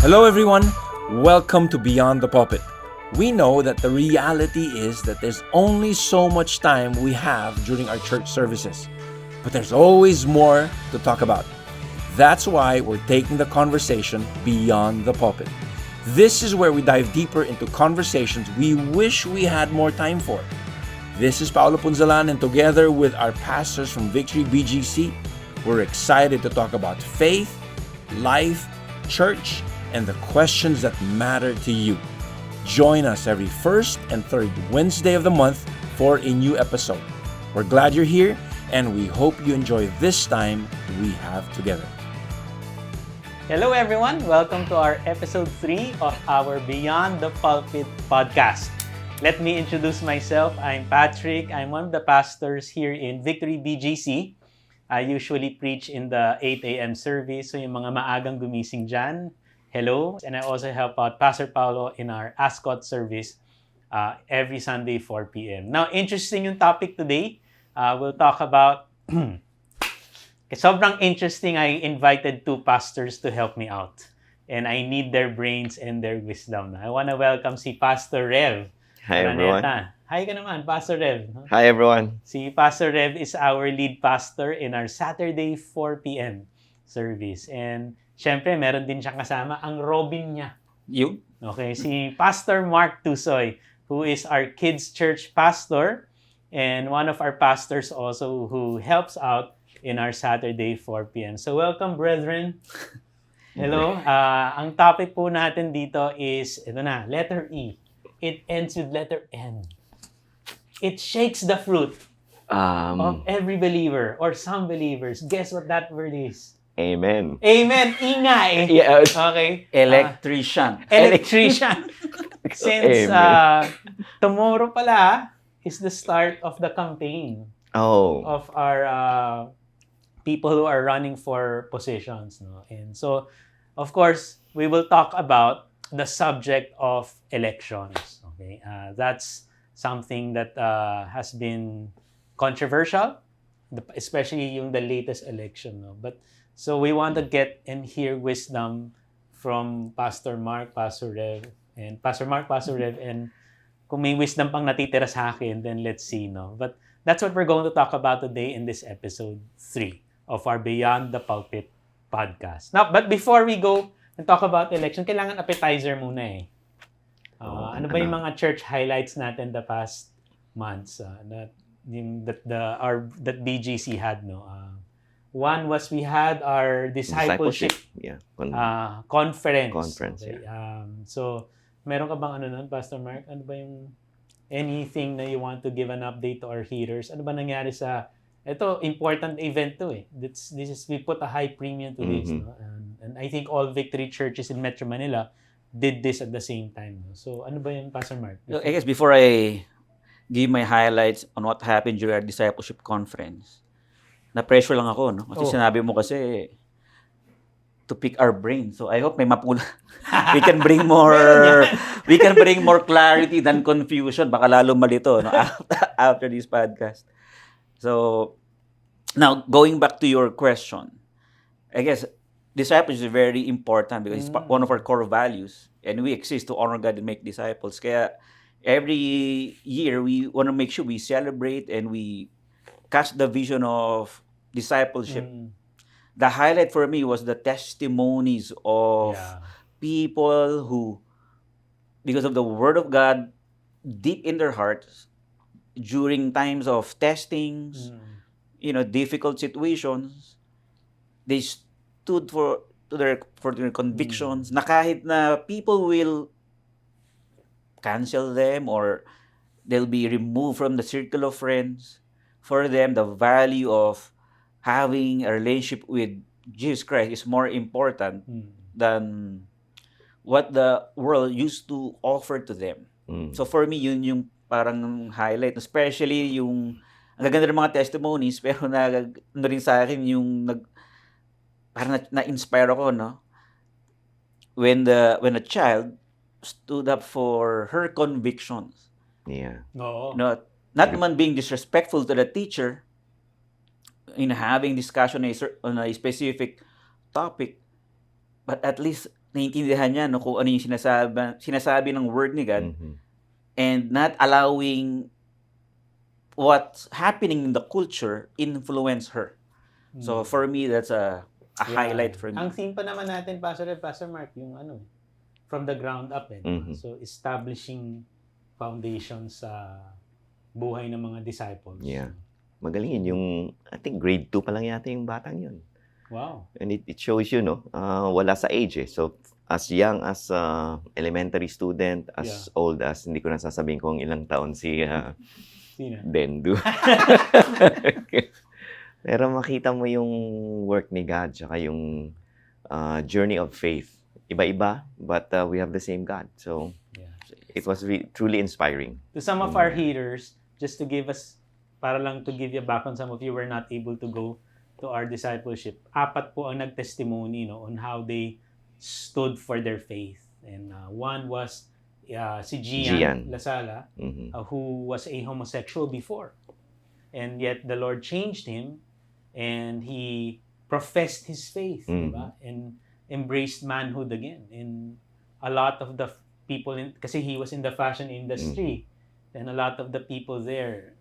Hello everyone, welcome to Beyond the Pulpit. We know that the reality is that there's only so much time we have during our church services, but there's always more to talk about. That's why we're taking the conversation beyond the pulpit. This is where we dive deeper into conversations we wish we had more time for. This is Paolo Punzalan, and together with our pastors from Victory BGC, we're excited to talk about faith, life, church, and the questions that matter to you. Join us every first and third Wednesday of the month for a new episode. We're glad you're here, and we hope you enjoy this time we have together. Hello everyone! Welcome to our episode 3 of our Beyond the Pulpit podcast. Let me introduce myself. I'm Patrick. I'm one of the pastors here in Victory BGC. I usually preach in the 8 a.m. service, so yung mga maagang gumising dyan, hello. And I also help out Pastor Paolo in our Ascot service every Sunday 4 p.m. Now, interesting yung topic today. We'll talk about... Sobrang interesting. I invited 2 pastors to help me out. And I need their brains and their wisdom. I want to welcome si Pastor Rev. Hi, everyone. Hi ka naman, Pastor Rev. Hi, everyone. Si Pastor Rev is our lead pastor in our Saturday 4 p.m. service. And syempre, meron din siyang kasama ang Robin niya. You? Okay, si Pastor Mark Tusoy, who is our kids church pastor and one of our pastors also who helps out in our Saturday 4 p.m. So welcome, brethren. Hello. Ang topic po natin dito is, ito na, letter E. It ends with letter N. It shakes the fruit of every believer or some believers. Guess what that word is? Amen. Amen. Ingay. Yeah. Okay. Electrician. Electrician. Since Amen. tomorrow pala is the start of the campaign of our people who are running for positions. No? And so, of course, we will talk about the subject of elections. Okay, that's something that has been controversial, especially yung the latest election. No? But so we want to get and hear wisdom from Pastor Mark, Pastor Rev, and Pastor Mark, Pastor Rev, and kung may wisdom pang natitira sa akin, then let's see. No? But that's what we're going to talk about today in this episode 3 of our Beyond the Pulpit podcast. Now, but before we go and talk about election, kailangan appetizer muna eh. Ano ba yung mga church highlights natin the past months that BGC had, no? One was we had our discipleship conference. Okay? Yeah. So, meron ka bang ano nun, Pastor Mark? Ano ba yung anything na you want to give an update to our hearers? Ano ba nangyari sa ito, important event to eh. This is, we put a high premium to this. No? And I think all Victory churches in Metro Manila did this at the same time. No? So, ano ba yung Pastor Mark? I guess before I give my highlights on what happened during our discipleship conference, na-pressure lang ako, no? Kasi sinabi mo kasi to pick our brain. So, I hope may mapula. We can bring more clarity than confusion. Baka lalo malito, no? After this podcast. So, now, going back to your question, I guess discipleship is very important because it's one of our core values and we exist to honor God and make disciples. Kaya every year, we want to make sure we celebrate and we cast the vision of discipleship. The highlight for me was the testimonies of people who, because of the Word of God, deep in their hearts, during times of testings, difficult situations, they stood for their convictions na kahit na people will cancel them or they'll be removed from the circle of friends, for them, the value of having a relationship with Jesus Christ is more important than what the world used to offer to them. So for me, yun yung parang highlight, especially yung ang gaganda ng mga testimonies, pero ano rin sa akin yung parang na-inspire ako, no? When a child stood up for her convictions. Yeah. No. Not man being disrespectful to the teacher in having discussion on a specific topic, but at least naiintindihan niya no, kung ano yung sinasabi ng word ni God, Mhm. and not allowing what's happening in the culture influence her. So for me, that's a highlight for me. Ang theme pa naman natin, Pastor Mark, yung from the ground up. Mhm. So establishing foundation sa buhay ng mga disciples. Yeah. Magaling yun. Yung, I think grade 2 pa lang yata yung batang yun. Wow. And it shows you, no? Wala sa age eh. So, as young as elementary student, as old as, hindi ko na sasabihin kung ilang taon si Sino? Dendu. Pero makita mo yung work ni God, tsaka yung journey of faith. Iba-iba, but we have the same God. So, it was truly inspiring. To some of our hearers, just to give us, para lang to give you a background, some of you were not able to go to our discipleship. 4 po ang nag-testimony on how they stood for their faith. And one was si Gian Lasala, who was a homosexual before. And yet the Lord changed him and he professed his faith, diba? And embraced manhood again. And a lot of the people, kasi he was in the fashion industry, and a lot of the people there,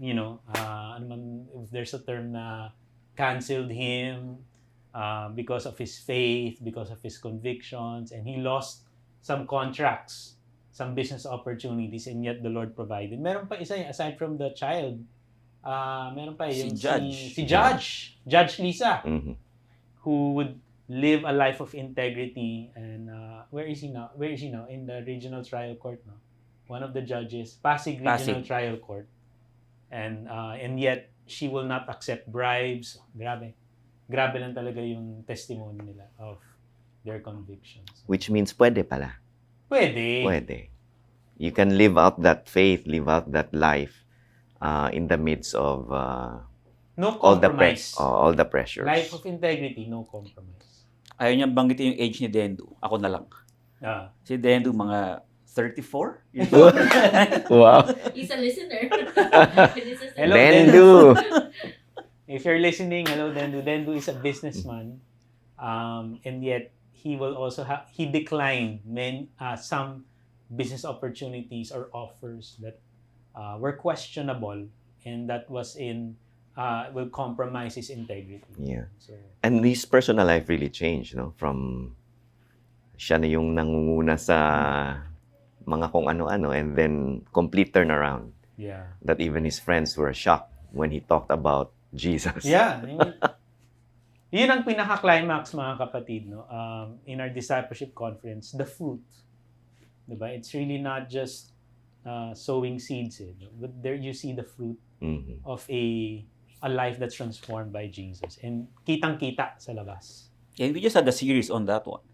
if there's a term na canceled him because of his faith, because of his convictions, and he lost some contracts, some business opportunities, and yet the Lord provided. Meron pa isa, aside from the child, meron pa yung si Judge Lisa, who would live a life of integrity. And where is he now? In the regional trial court, no? One of the judges, Pasig Regional Trial Court. And yet she will not accept bribes. Grabe lang talaga yung testimony nila of their convictions. Which means pwede pala. Pwede. You can live out that faith, live out that life in the midst of no compromise. all the pressures. Life of integrity, no compromise. Ayaw niya banggitin yung age ni Dendu. Ako na lang. Si Dendu, mga 34? Wow. He's a listener. Hello, Dendu. If you're listening, hello, Dendu. Dendu is a businessman. And yet, he will also he declined some business opportunities or offers that were questionable, and that was will compromise his integrity. Yeah. So, and his personal life really changed, no? From siya na yung nangunguna sa mga kung ano-ano, and then complete turnaround. Yeah. That even his friends were shocked when he talked about Jesus. Yeah. Yun ang pinaka-climax, mga kapatid, no? In our discipleship conference, the fruit. Diba? It's really not just sowing seeds, but there you see the fruit of a life that's transformed by Jesus. And kitang-kita sa labas. And we just had a series on that one.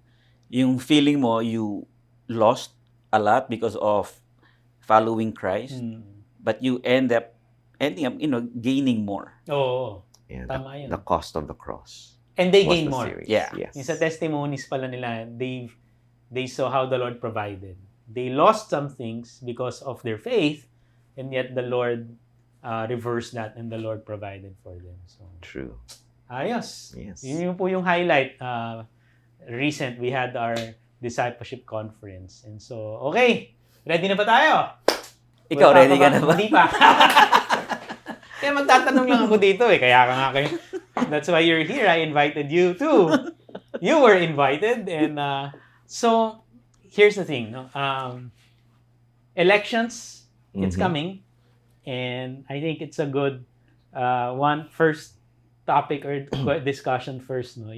Yung feeling mo, you lost a lot because of following Christ, but you ending up, gaining more. Oo. Yeah, Tama yun. the cost of the cross. And they was gain the more. series. Yeah. Yes. Yung sa testimonies pala nila, they saw how the Lord provided. They lost some things because of their faith, and yet the Lord reversed that, and the Lord provided for them. So, True. ayos. Yes. Yun po yung highlight. Recent, we had our discipleship conference. And so, okay. Ready na ba tayo? Ikaw, ready ka na ba? Hindi pa. Kaya magtatanong lang ako dito Kaya ka nga kayo. That's why you're here. I invited you too. You were invited. And so, here's the thing. No? Elections, it's coming. And I think it's a good first topic or discussion first. No?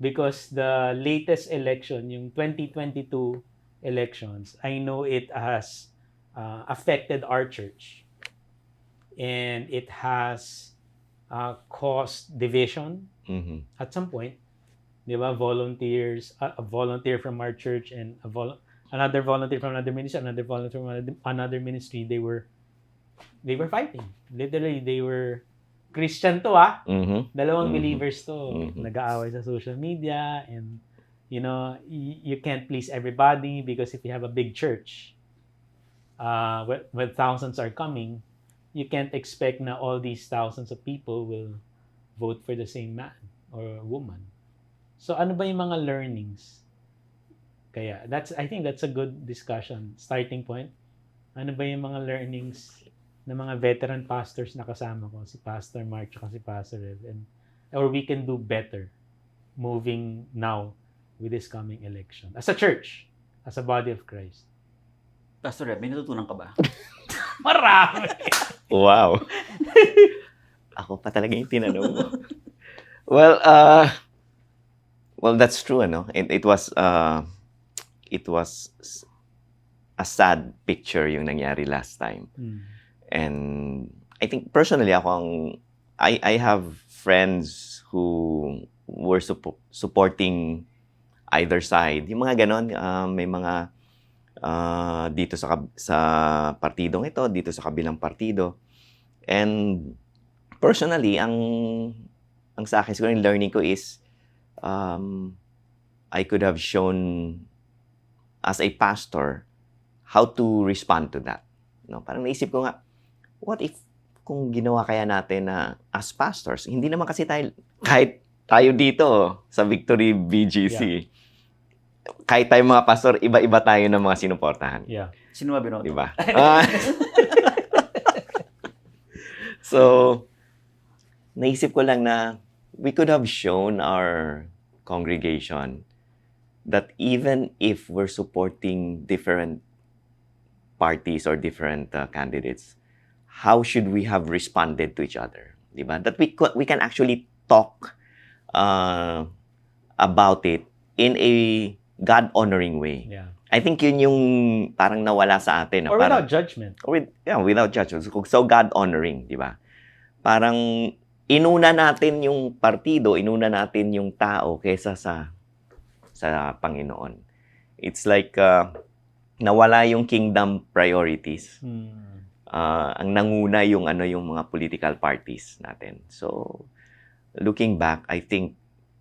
Because the latest election, yung 2022 elections, I know it has affected our church. And it has caused division at some point. Diba? Volunteers, a volunteer from our church and another volunteer from another ministry, another volunteer from another ministry, they were fighting. Literally, they were Christian to dalawang believers to nag-aaway sa social media, and you can't please everybody, because if you have a big church when thousands are coming, you can't expect na all these thousands of people will vote for the same man or woman. So ano ba yung mga learnings Kaya I think that's a good discussion, starting point. Ano ba yung mga learnings ng mga veteran pastors na kasama ko, si Pastor Mark at si Pastor Rev, or we can do better moving now with this coming election. As a church, as a body of Christ. Pastor Rev, may natutunan ka ba? Marami! Wow. Ako pa talaga yung tinanong mo. Well, that's true, ano? It was a sad picture yung nangyari last time. And I think personally, I have friends who were supporting either side. Yung mga ganon, may mga dito sa partidong ito, dito sa kabilang partido. And personally, ang sa akin siguro yung learning ko is I could have shown as a pastor how to respond to that. No, parang naisip ko nga, what if kung ginawa kaya natin na as pastors, hindi naman kasi kahit tayo dito sa Victory BGC, kahit tayo mga pastor, iba-iba tayo ng mga sinuportahan. Yeah. Sino ba binoto? Diba? So, naisip ko lang na we could have shown our congregation that even if we're supporting different parties or different candidates, how should we have responded to each other? Diba? That we can actually talk about it in a God-honoring way. Yeah. I think yun yung parang nawala sa atin. Or parang, without judgment. Without judgment. So God-honoring, di ba? Parang inuna natin yung partido, inuna natin yung tao kaysa sa Panginoon. It's like nawala yung kingdom priorities. Ang nanguna yung mga political parties natin. So looking back, I think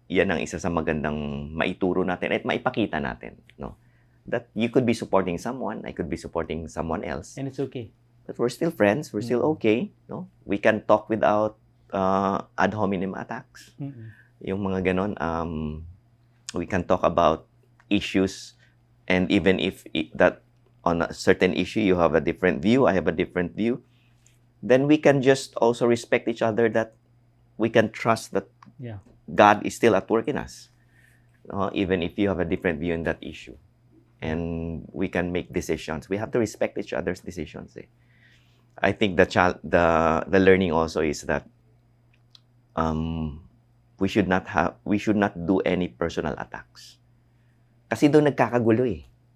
yan ang isa sa magandang maituro natin at maipakita natin, no? That you could be supporting someone, I could be supporting someone else. And it's okay. But we're still friends, we're still okay, no? We can talk without ad hominem attacks. Yung mga ganon, we can talk about issues, and even if that on a certain issue you have a different view, I have a different view, then we can just also respect each other, that we can trust that God is still at work in us, even if you have a different view in that issue. And we can make decisions. We have to respect each other's decisions. I think the learning also is that we should not do any personal attacks. Kasi doon nagkakagulo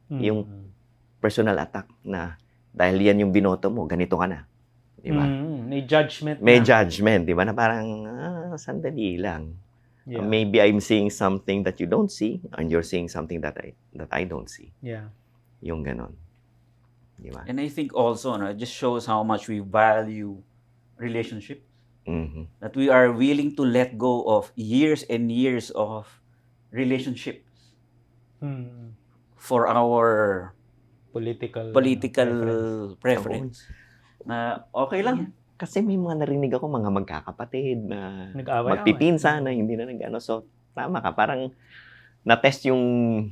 yung personal attack na dahil yan yung binoto mo, ganito ka na. Di ba? May judgment May judgment, di ba? Na parang, sandali lang. Yeah. Maybe I'm seeing something that you don't see, and you're seeing something that I don't see. Yeah. Yung ganon. Di ba? And I think also, it just shows how much we value relationships. That we are willing to let go of years and years of relationships for our political preference. Na okay lang. Kasi may mga narinig ako, mga magkakapatid na Nag-away-away. magpipinsa na hindi na nag-ano. So, tama ka. Parang na-test yung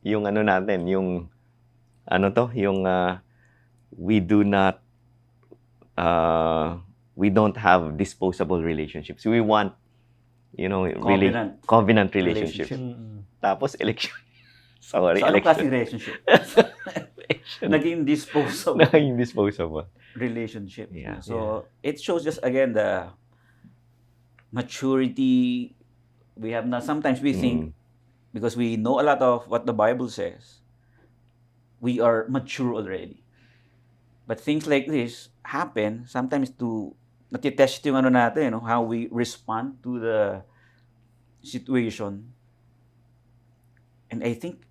ano natin, yung we don't have disposable relationships. We want, covenant relationships. Tapos election. Sorry, so, election. anong klaseng relationship? Naging disposable. Naging disposable. Relationship. Yeah. So, it shows just again the maturity we have now. Sometimes we think, because we know a lot of what the Bible says, we are mature already. But things like this happen sometimes to natitest yung natin, how we respond to the situation. And I think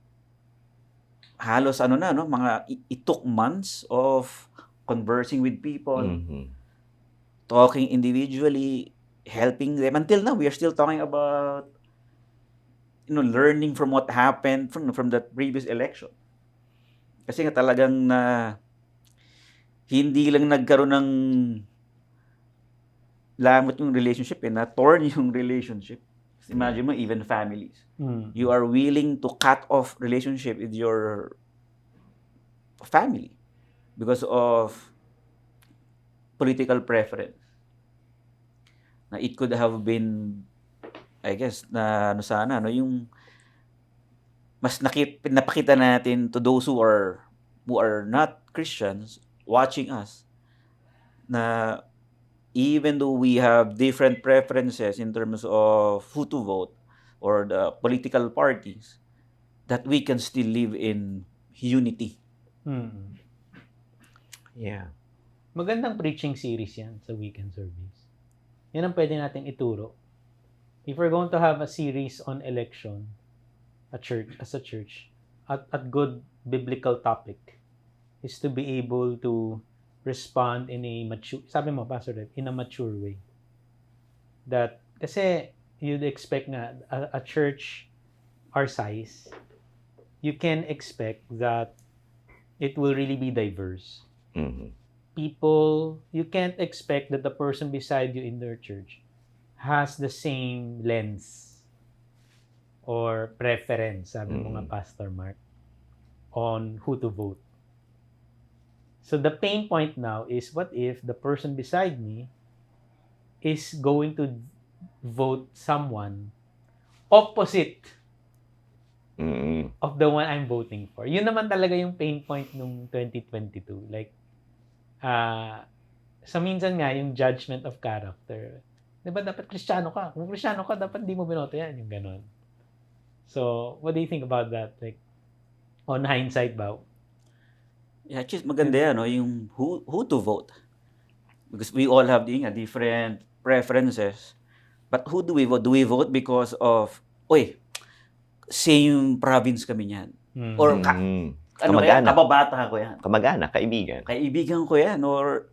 halos it took months of conversing with people, talking individually, helping them. Until now, we are still talking about, learning from what happened from the previous election. Kasi nga talagang hindi lang nagkaroon ng lamot yung relationship, na torn yung relationship. Imagine mo, even families. Mm. You are willing to cut off relationship with your family because of political preference. Na it could have been, I guess, na ano sana, no, yung mas napakita natin to those who are not Christians watching us na even though we have different preferences in terms of who to vote or the political parties, that we can still live in unity. Mm. Yeah. Magandang preaching series yan sa weekend service. Yan ang pwede natin ituro. If we're going to have a series on election, as a church, at good biblical topic is to be able to respond in a mature, sabi mo, Pastor Rev, in a mature way. That, kasi you'd expect nga, a church our size, you can expect that it will really be diverse. Mhm. People, you can't expect that the person beside you in their church has the same lens or preference, sabi mo nga, Pastor Mark, on who to vote. So the pain point now is, what if the person beside me is going to vote someone opposite of the one I'm voting for? Yun naman talaga yung pain point nung 2022. Like, sa minsan nga, yung judgment of character. Diba dapat Kristiyano ka? Kung Kristiyano ka, dapat di mo binoto yan. Yung ganon. So, what do you think about that? Like, on hindsight ba? Yeah, just maganda yan, no? Yung who to vote. Because we all have different preferences. But who do we vote? Do we vote because of, same province kami niyan? Or, Kamag-anak. Kababata ko yan? Kamag-anak, kaibigan. Kaibigan ko yan. Or,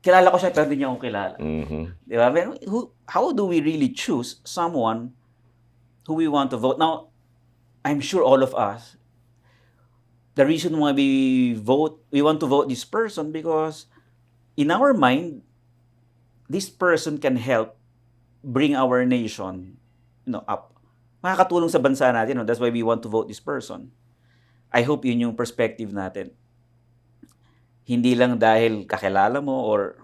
kilala ko siya pero hindi niya ako kilala. Di ba? How do we really choose someone who we want to vote? Now, I'm sure all of us, the reason why we want to vote this person because in our mind, this person can help bring our nation, up. Makakatulong sa bansa natin, no? That's why we want to vote this person. I hope yun yung perspective natin. Hindi lang dahil kakilala mo or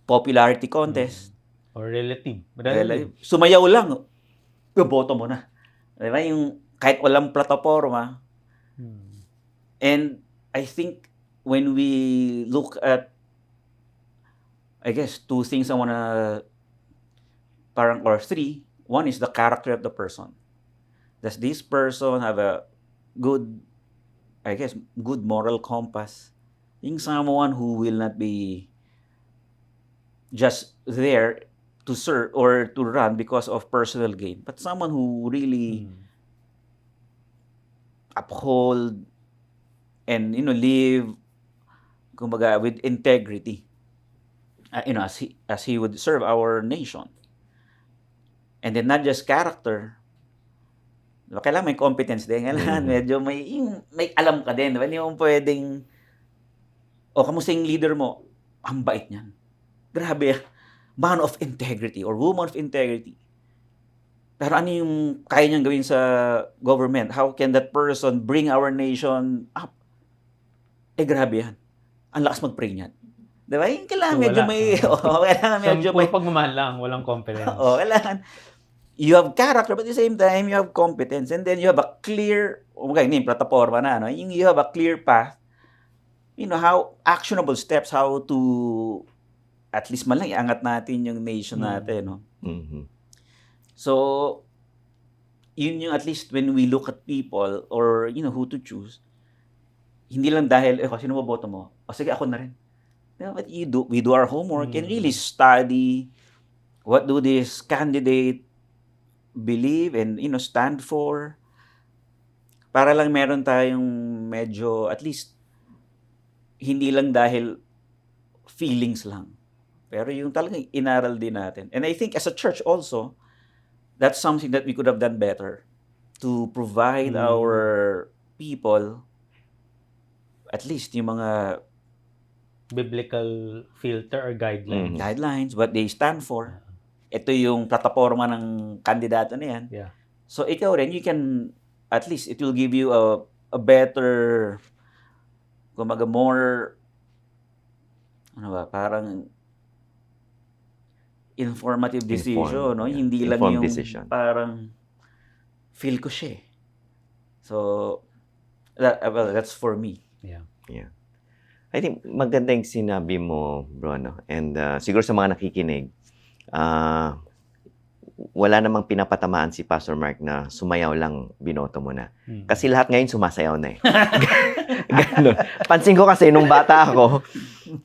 popularity contest. Or relative. Sumayaw lang, boto mo na. Diba? Yung kahit walang plataforma. And I think when we look at, I guess, two things I wanna, or three. One is the character of the person. Does this person have a good moral compass? Yung someone who will not be just there to serve or to run because of personal gain, but someone who really uphold and live kumbaga with integrity, as he would serve our nation. And then not just character, diba? Kailangan may competence din, kailangan medyo may alam ka din, diba? Hindi mo pwedeng kamusta yung leader mo? Ang bait niyan. Grabe, man of integrity or woman of integrity. Pero ano yung kaya niyang gawin sa government? How can that person bring our nation up? Grabe yan. Ang lakas mag-pray niyan. Diba? Yung kailangan So, medyo may... kailangan medyo may... pagmamahal lang, walang competence. Kailangan... You have character, but at the same time, you have competence. And then you have a clear... yung plataforma na, you have a clear path. How actionable steps, how to at least man lang iangat natin yung nation natin, no? So, yun yung at least when we look at people or, who to choose, hindi lang dahil, sino mo boto mo? Sige, ako na rin. But we do our homework and really study what do this candidate believe and, stand for. Para lang meron tayong medyo, at least, hindi lang dahil feelings lang. Pero yung talagang inaral din natin. And I think as a church also, that's something that we could have done better to provide our people at least yung mga biblical filter or guidelines. Guidelines, what they stand for. ito yung plataforma ng kandidato na yan. Yeah. So, ikaw rin, you can, at least, it will give you a better, kumaga more, parang informative decision, no? Yeah. Hindi lang Informed yung decision. parang feel ko siya. So, that's for me. Yeah. I think maganda yung sinabi mo, bro, no? And siguro sa mga nakikinig, wala namang pinapatamaan si Pastor Mark na sumayaw lang binoto mo na. Kasi lahat ngayon sumasayaw na eh. Ganun. Pansin ko kasi nung bata ako,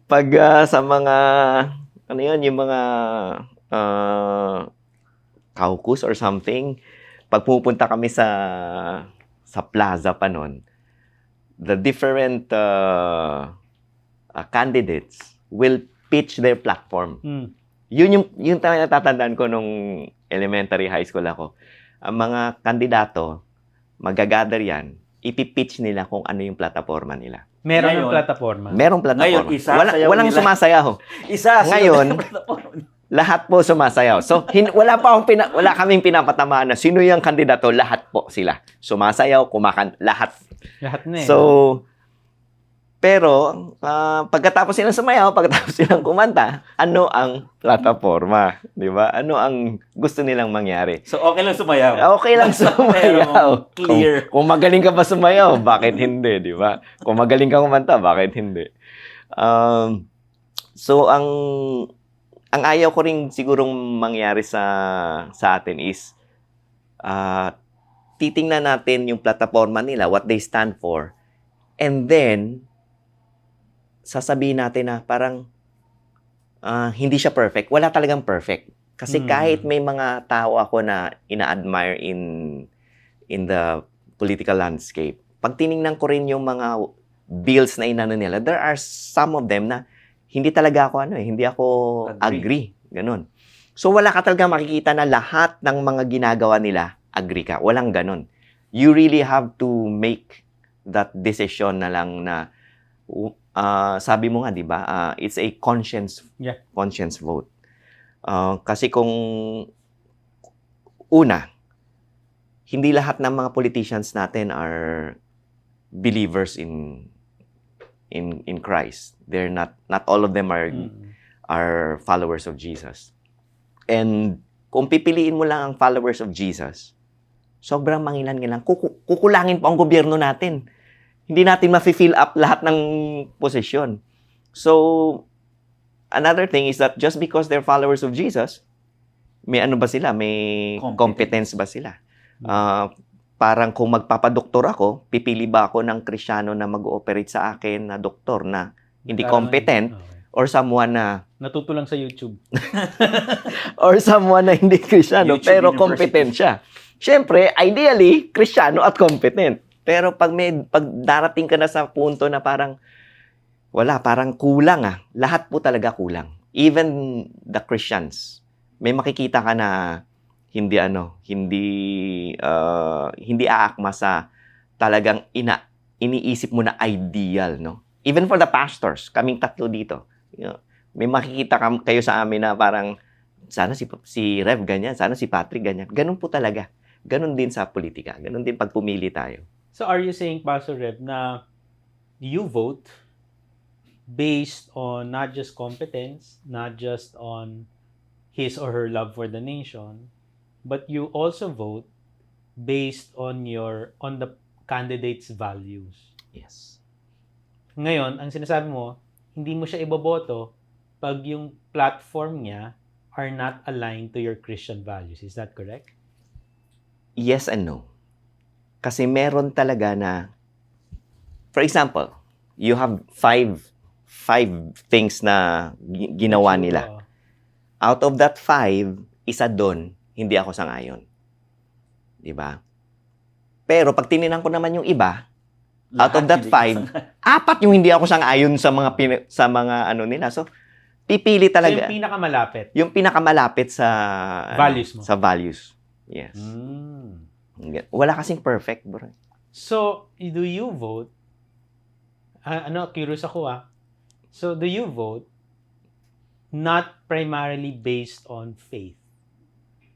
pag sa mga, ano yun, yung mga caucus or something, pag pupunta kami sa plaza pa nun, the different candidates will pitch their platform. Yun yung natatandaan ko nung elementary high school ako. Ang mga kandidato, magagather yan, ipipitch nila kung ano yung plataforma nila. Meron yung plataforma. Merong plataforma. Ngayon, walang nila. sumasayaw. Ngayon, lahat po sumasayaw. So, wala kaming pinapatamaan na sino yung kandidato, lahat po sila. Sumasayaw, lahat. Lahat na eh. So, pero, pagkatapos silang sumayaw, pagkatapos silang kumanta, ano ang plataforma? Di ba? Ano ang gusto nilang mangyari? So, okay lang sumayaw. Okay lang sumayaw. Clear. Kung magaling ka ba sumayaw, bakit hindi? Di ba? Kung magaling ka kumanta, bakit hindi? So, ang ayaw ko rin sigurong mangyari sa atin is titingnan natin yung plataforma nila, what they stand for, and then sasabihin natin na parang hindi siya perfect. Wala talagang perfect. Kasi kahit may mga tao ako na ina-admire in the political landscape, pag tiningnan ko rin yung mga bills na inano nila, there are some of them na hindi talaga ako hindi ako agree. Ganun. So wala ka talaga makikita na lahat ng mga ginagawa nila agree ka. Walang ganun. You really have to make that decision na lang na sabi mo nga, di ba? It's a conscience vote. Kasi kung una, hindi lahat ng mga politicians natin are believers in Christ. They're not all of them are followers of Jesus. And kung pipiliin mo lang ang followers of Jesus, sobrang mangilan-ngilan. Kukulangin pa ang gobyerno natin. Hindi natin ma-fill up lahat ng posisyon. So, another thing is that just because they're followers of Jesus, may ano ba sila? May competence ba sila? Parang kung magpapadoktor ako, pipili ba ako ng Kristiyano na mag-ooperate sa akin na doktor na hindi competent or someone na natuto lang sa YouTube. or someone na hindi Kristiyano pero competent siya. Siyempre, ideally, Kristiyano at competent. Pero pag darating ka na sa punto na parang parang kulang lahat po talaga kulang. Even the Christians. May makikita ka na hindi aakma sa talagang iniisip mo na ideal, no? Even for the pastors, kaming tatlo dito. May makikita kayo sa amin na parang sana si Rev ganyan, sana si Patrick ganyan. Ganun po talaga. Ganun din sa politika. Ganun din pag pumili tayo. So are you saying, Pastor Rev, na you vote based on not just competence, not just on his or her love for the nation, but you also vote based on the candidate's values? Yes. Ngayon, ang sinasabi mo, hindi mo siya iboboto pag yung platform niya are not aligned to your Christian values. Is that correct? Yes and no. Kasi meron talaga na, for example, you have five things na ginawa nila. Out of that 5, isa doon, hindi ako sang-ayon. Diba? Pero pag tininan ko naman yung iba, out of that 5, 4 yung hindi ako sang-ayon sa mga ano nila. So, pipili talaga. So, yung pinakamalapit? Yung pinakamalapit sa values mo? Sa values. Yes. Wala kasing perfect, bro. So, do you vote? Curious ako So, do you vote not primarily based on faith?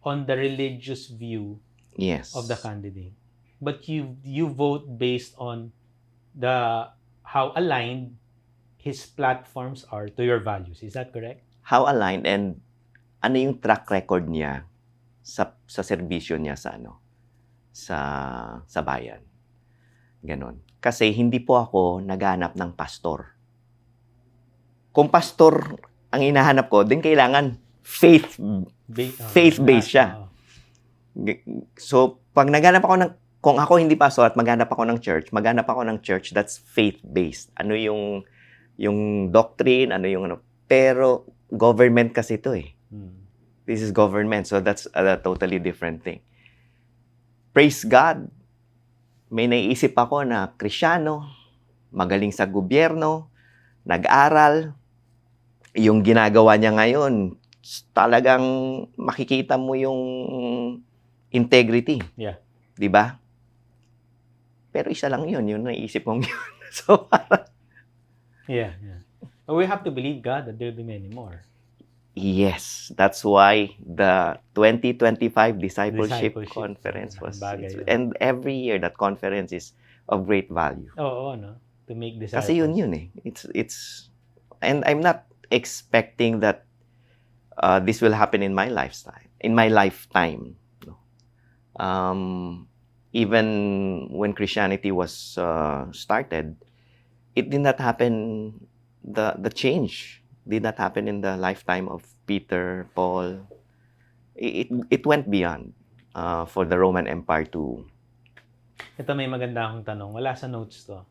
on the religious view Yes. of the candidate. But you vote based on how aligned his platforms are to your values. Is that correct? How aligned and ano yung track record niya sa serbisyo niya sa sa bayan. Ganon. Kasi hindi po ako naghahanap ng pastor. Kung pastor ang hinahanap ko, din kailangan faith-based siya. So, pag naghanap ako kung ako hindi pastor at maghanap ako ng church that's faith-based. Ano yung doctrine, pero government kasi ito eh. This is government, so that's a totally different thing. Praise God, may naiisip ako na Kristyano, magaling sa gobyerno, nag-aral, yung ginagawa niya ngayon, talagang makikita mo yung integrity. Yeah. 'Di ba? Pero isa lang yun naiisip kong yun. So, yeah. But we have to believe God that there'll be many more. yes, that's why the 2025 Discipleship Conference was, bagay. and every year that conference is of great value. Oo, no? To make disciples. Kasi yun eh. It's and I'm not expecting that this will happen in my lifetime. No? Even when Christianity was started, it did not happen. The change did not happen in the lifetime of Peter, Paul. It went beyond for the Roman Empire to. Ito may maganda akong tanong. Wala sa notes to.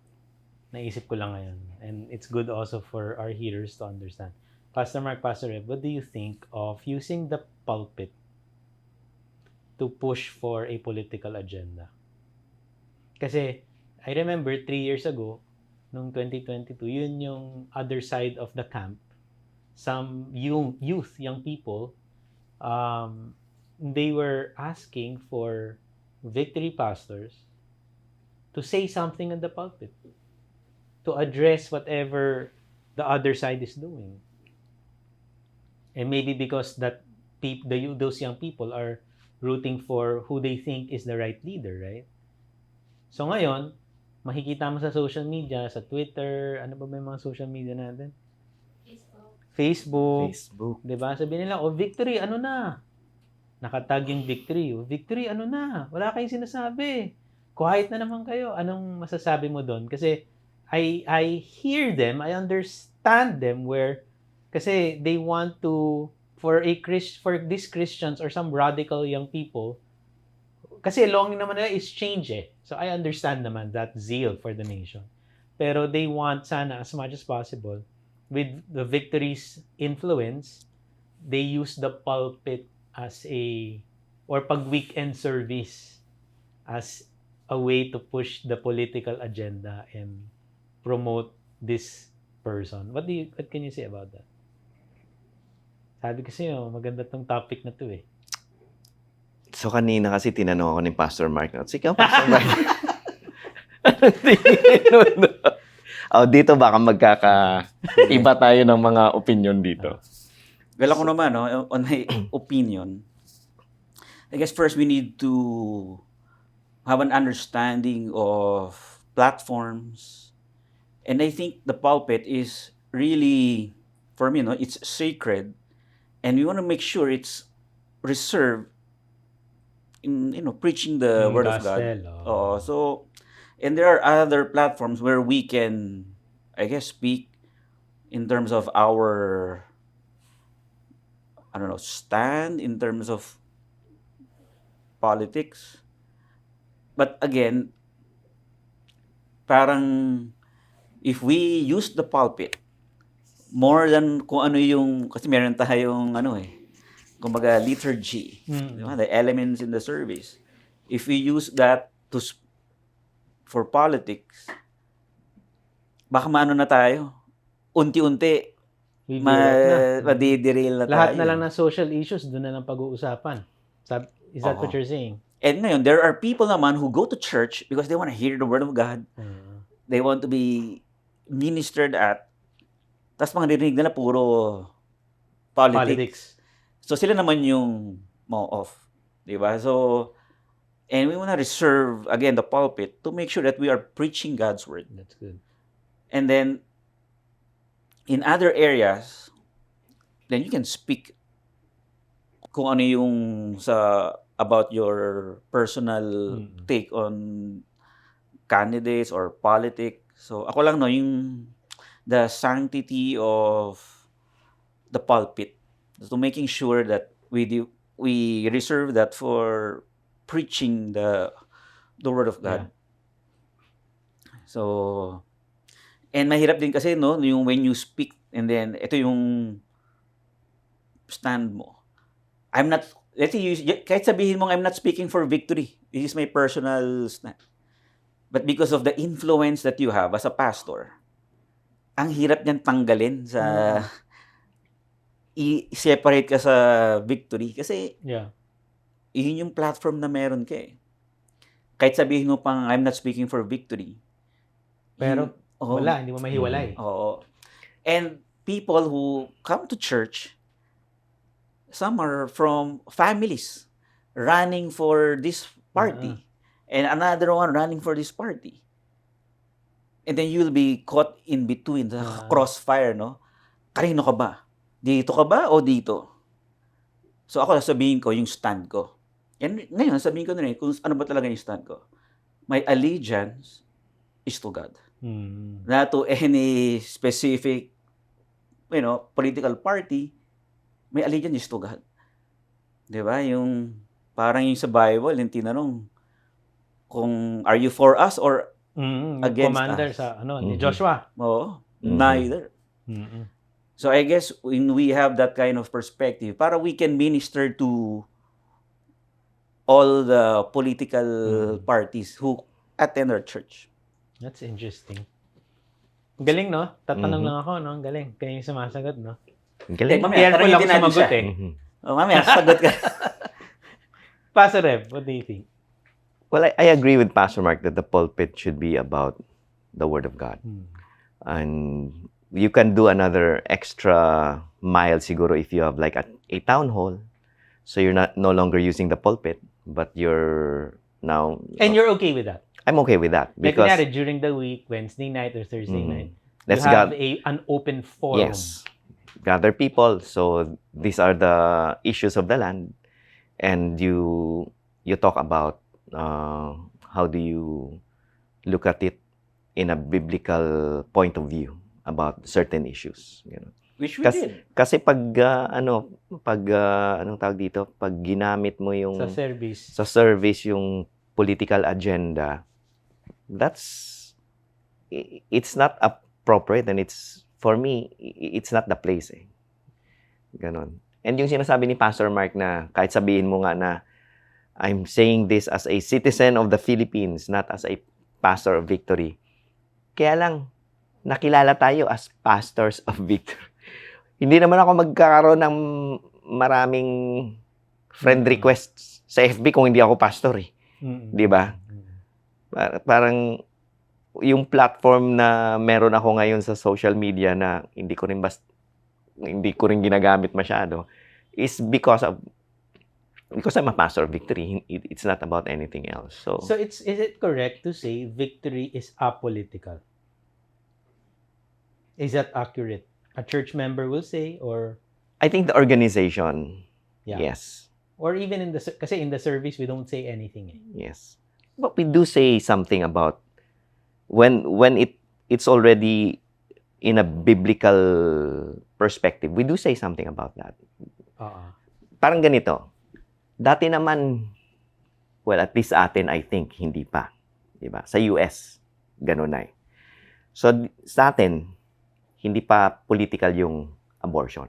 Naisip ko lang ngayon. And it's good also for our hearers to understand. Pastor Mark, Pastor Rev, what do you think of using the pulpit to push for a political agenda? Kasi, I remember 3 years ago, noong 2022, yun yung other side of the camp. Some young people, they were asking for Victory pastors to say something in the pulpit, to address whatever the other side is doing. And maybe because those young people are rooting for who they think is the right leader, right? So ngayon, makikita mo sa social media, sa Twitter, ano ba may mga social media natin? Facebook. 'Di ba? Sabihin nila, Victory, ano na? Nakatag yung Victory. Victory, ano na? Wala kayong sinasabi. Quiet na naman kayo. Anong masasabi mo doon? Kasi I hear them, I understand them kasi they want to for these Christians or some radical young people, kasi longing naman nila is change eh. So I understand naman that zeal for the nation. Pero they want sana as much as possible with the Victory's influence, they use the pulpit or pag weekend service as a way to push the political agenda and promote this person. What can you say about that? Sabi kasi maganda tong topic na to eh. So kanina kasi tinanong ako ni Pastor Mark. Sige, Pastor Mark. Dito baka magkaka-iba tayo ng mga opinion dito. Well, ako naman, on my opinion, I guess first we need to have an understanding of platforms. And I think the pulpit is really, for me, it's sacred. And we want to make sure it's reserved in, preaching the Word of God. So, and there are other platforms where we can, I guess, speak in terms of our, stand in terms of politics. But again, parang if we use the pulpit more than kung ano yung, kasi meron tayong kumbaga liturgy, diba? The elements in the service. If we use that for politics, baka maano na tayo, unti-unti madiderail na tayo. Lahat na lang ng social issues doon na lang pag-uusapan. Is that what you're saying? And ngayon, there are people naman who go to church because they want to hear the Word of God. They want to be ministered at. Tapos mga narinig nila puro politics. So sila naman yung mo off. Diba? So, and we want to reserve, again, the pulpit to make sure that we are preaching God's word. That's good. And then, in other areas, then you can speak kung ano yung about your personal take on candidates or politics. So, ako lang, no, yung the sanctity of the pulpit. So, making sure that we reserve that for preaching the word of God. Yeah. So, and mahirap din kasi, no, yung when you speak, and then, ito yung stand mo. Let's say, kahit sabihin mo, I'm not speaking for victory. This is my personal stand. But because of the influence that you have as a pastor, ang hirap niyan tanggalin sa i-separate ka sa victory. Kasi, yun yung platform na meron ka eh. Kahit sabihin mo pang, I'm not speaking for victory. Pero, wala, hindi mo mahiwalay. Oo. And people who come to church, some are from families running for this party. And another one running for this party. And then you'll be caught in between the crossfire, no? Kanino ka ba? Dito ka ba o dito? So ako, sabihin ko yung stand ko. And ngayon, sabihin ko na rin kung ano ba talaga yung stand ko. My allegiance is to God. Not to any specific, political party. My allegiance is to God. Diba? Yung, parang yung sa Bible, yung tinanong, kung are you for us or against commander us? Ni Joshua. Oo. Neither. So I guess when we have that kind of perspective, para we can minister to all the political parties who attend our church. That's interesting. Galing, no? Tatanong lang ako, no? Galing. Kaya yung sumasagot, no? Galing. Mamaya, careful ako sumagot eh. Mamaya, sagot ka. Pastor Rev, what do you think? Well, I agree with Pastor Mark that the pulpit should be about the Word of God. And you can do another extra mile siguro if you have like a town hall. So you're no longer using the pulpit, but you're now... And you're okay with that? I'm okay with that. Because during the week, Wednesday night or Thursday night, let's you have an open forum. Yes. Gather people. So these are the issues of the land. And you talk about how do you look at it in a biblical point of view about certain issues, Which we did. Kasi pag anong tawag dito, pag ginamit mo yung sa service yung political agenda, it's not appropriate, and for me it's not the place eh. Ganon. And yung sinasabi ni Pastor Mark na kahit sabihin mo nga na I'm saying this as a citizen of the Philippines, not as a pastor of Victory. Kaya lang, nakilala tayo as pastors of Victory. Hindi naman ako magkakaroon ng maraming friend requests sa FB kung hindi ako pastor eh. Di ba? Parang yung platform na meron ako ngayon sa social media na hindi ko rin ginagamit masyado is because I'm a pastor of Victory. It's not about anything else. So is it correct to say Victory is apolitical? Is that accurate? A church member will say, or I think the organization, yes. Or even kasi in the service we don't say anything. Yes, but we do say something about when it's already in a biblical perspective. We do say something about that. Parang ganito. Dati naman, well, at least atin, I think, hindi pa. Diba? Sa US, ganun na eh. So, sa atin, hindi pa political yung abortion.